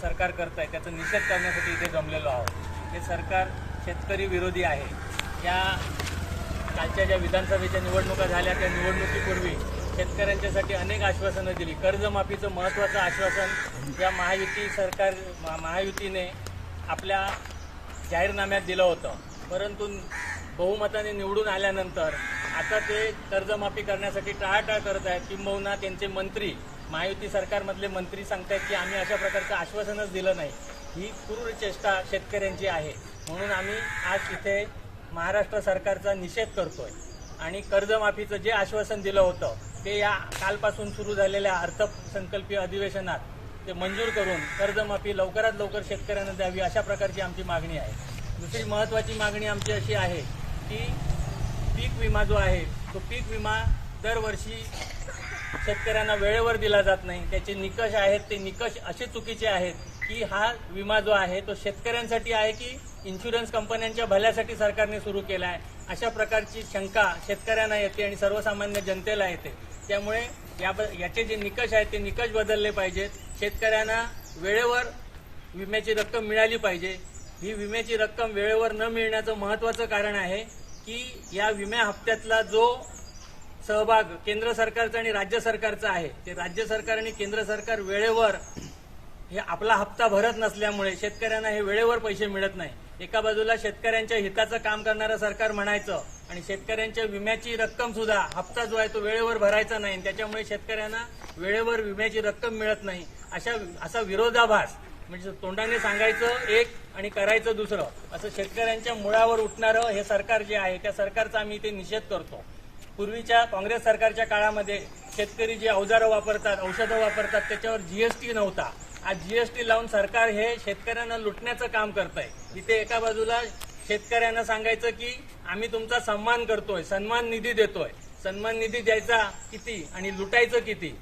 सरकार करत आहे त्याचा निषेध करण्यासाठी इथे जमलेलो आहोत। हे सरकार शेतकरी विरोधी आहे। या कालच्या ज्या विधानसभेच्या निवडणुका झाल्या त्या निवडणुकीपूर्वी शेतकऱ्यांच्यासाठी अनेक आश्वासनं दिली। कर्जमाफीचं महत्त्वाचं आश्वासन या महायुतीने आपल्या जाहीरनाम्यात दिलं होतं, परंतु बहुमताने निवडून आल्यानंतर आता ते कर्जमाफी करण्यासाठी टाळाटाळ करत आहेत। किंबहुना त्यांचे मंत्री, महायुती सरकारमधले मंत्री सांगतायत की आम्ही अशा प्रकारचं आश्वासनच दिलं नाही। ही क्रूर चेष्टा शेतकऱ्यांची आहे। म्हणून आम्ही आज इथे महाराष्ट्र सरकारचा निषेध करतोय आणि कर्जमाफीचं जे आश्वासन दिलं होतं ते या कालपासून सुरू झालेल्या अर्थसंकल्पीय अधिवेशनात ते मंजूर करून कर्जमाफी लवकरात लवकर शेतकऱ्यांना द्यावी अशा प्रकारची आमची मागणी आहे। दुसरी महत्त्वाची मागणी आमची अशी आहे की पीक विमा जो आहे तो पीक विमा दरवर्षी शेतकऱ्यांना वेळेवर दिला जात नाही। त्याचे निकष आहेत ते निकष असे चुकीचे आहेत की हा विमा जो आहे तो शेतकऱ्यांसाठी आहे की इन्शुरन्स कंपन्यांच्या भल्यासाठी सरकारने सुरू केला आहे, अशा प्रकारची शंका शेतकऱ्यांना येते आणि सर्वसामान्य जनतेला येते। त्यामुळे याचे जे निकष आहेत ते निकष बदलले पाहिजेत। शेतकऱ्यांना वेळेवर विम्याची रक्कम मिळाली पाहिजे। ही विम्याची रक्कम वेळेवर न मिळण्याचं महत्त्वाचं कारण आहे की या विम्या हप्त्यातला जो सहभाग केंद्र सरकारचा आणि राज्य सरकारचा आहे ते राज्य सरकार आणि केंद्र सरकार वेळेवर हे आपला हप्ता भरत नसल्यामुळे शेतकऱ्यांना हे वेळेवर पैसे मिळत नाही। एका बाजूला शेतकऱ्यांच्या हिताचं काम करणारं सरकार म्हणायचं आणि शेतकऱ्यांच्या विम्याची रक्कम सुद्धा हप्ता जो आहे तो वेळेवर भरायचा नाही, त्याच्यामुळे शेतकऱ्यांना वेळेवर विम्याची रक्कम मिळत नाही। असा विरोधाभास म्हणजे तोंडाने सांगायचं एक आणि करायचं दुसरं असं शेतकऱ्यांच्या मुळावर उठणारं हे सरकार जे आहे त्या सरकारचा आम्ही इथे निषेध करतो। पूर्वीच्या काँग्रेस सरकारच्या काळामध्ये शेतकरी जे अवजारं वापरतात, औषधं वापरतात त्याच्यावर जीएसटी नव्हता। आज जीएसटी लावून सरकार हे शेतकऱ्यांना लुटण्याचं काम करत आहे। इथे एका बाजूला शेतकऱ्यांना सांगायचं की आम्ही तुमचा सन्मान करतोय, सन्मान निधी देतोय। सन्मान निधी द्यायचा किती आणि लुटायचं किती?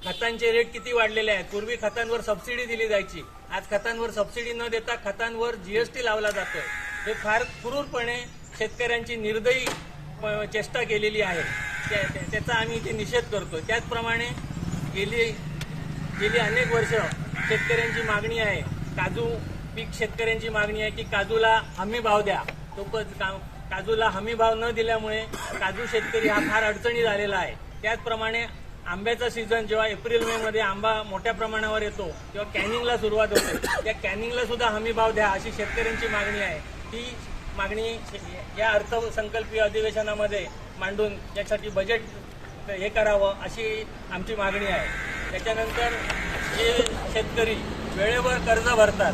खतांचे रेट किती वाढलेले आहेत। पूर्वी खतांवर सबसिडी दिली जायची, आज खतांवर सबसिडी न देता खतांवर जीएसटी लावला जातोय। हे फार क्रूरपणे शेतकऱ्यांची निर्दयी चेष्टा केलेली आहे, त्याचा आम्ही इथे निषेध करतोय। त्याचप्रमाणे गेली अनेक वर्ष शेतकऱ्यांची मागणी आहे, काजू पीक शेतकऱ्यांची मागणी आहे की काजूला हमी भाव द्या। तो काजूला हमी भाव न दिल्यामुळे काजू शेतकरी हा फार अडचणी झालेला आहे। त्याचप्रमाणे आंब्याचा सीझन जेव्हा एप्रिल मे मध्ये आंबा मोठ्या प्रमाणावर येतो तेव्हा कॅनिंगला सुरुवात होते, त्या कॅनिंगला सुद्धा हमी भाव द्या अशी शेतकऱ्यांची मागणी आहे। ती मागणी या अर्थसंकल्पीय अधिवेशनामध्ये मांडून यासाठी बजेट हे करावं अशी आमची मागणी आहे। त्याच्यानंतर जे शेतकरी वेळेवर कर्ज भरतात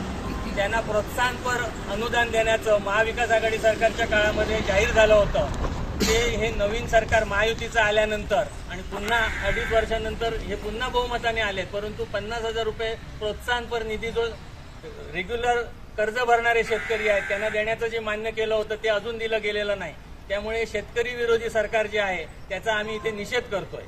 त्यांना प्रोत्साहनपर अनुदान देण्याचं महाविकास आघाडी सरकारच्या काळामध्ये जाहीर झालं होतं। ते हे नवीन सरकार महायुतीचं आल्यानंतर आणि पुन्हा 2.5 वर्षानंतर हे पुन्हा बहुमताने आले, परंतु 50,000 रुपये प्रोत्साहनपर निधी जो रेग्युलर कर्ज भरणारे शेतकरी आहेत त्यांना देण्याचं जे मान्य केलं होतं ते अजून दिलं गेलेलं नाही। त्यामुळे शेतकरी विरोधी सरकार जे आहे त्याचा आम्ही इथे निषेध करतोय।